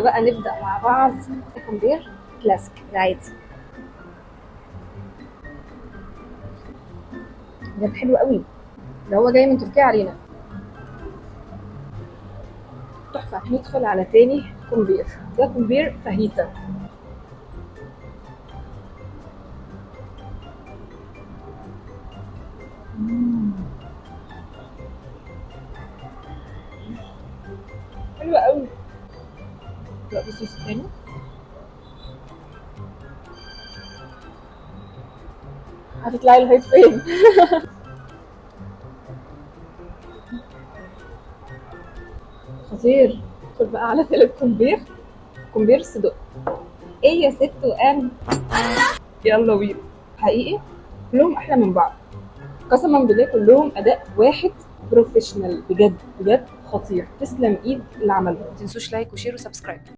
بقى نبدأ مع بعض كومبير كلاسيك العادي. ده حلو قوي، ده هو جاي من تركيا علينا، تحفة. هندخل على تاني كومبير، ده كومبير فاهيتا. حلوة قوي. لا بصي تاني، هتطلعي لغاية فين؟ خطير. ندخل بقى على تالت كومبير، كومبير صدق. ايه يا ست وان، يلا بينا. حقيقي كلهم احلى من بعض، قسما بالله كلهم اداء واحد، بروفيشنال بجد بجد خطير. تسلم ايد اللي عمله. ما تنسوش لايك وشير وسبسكرايب.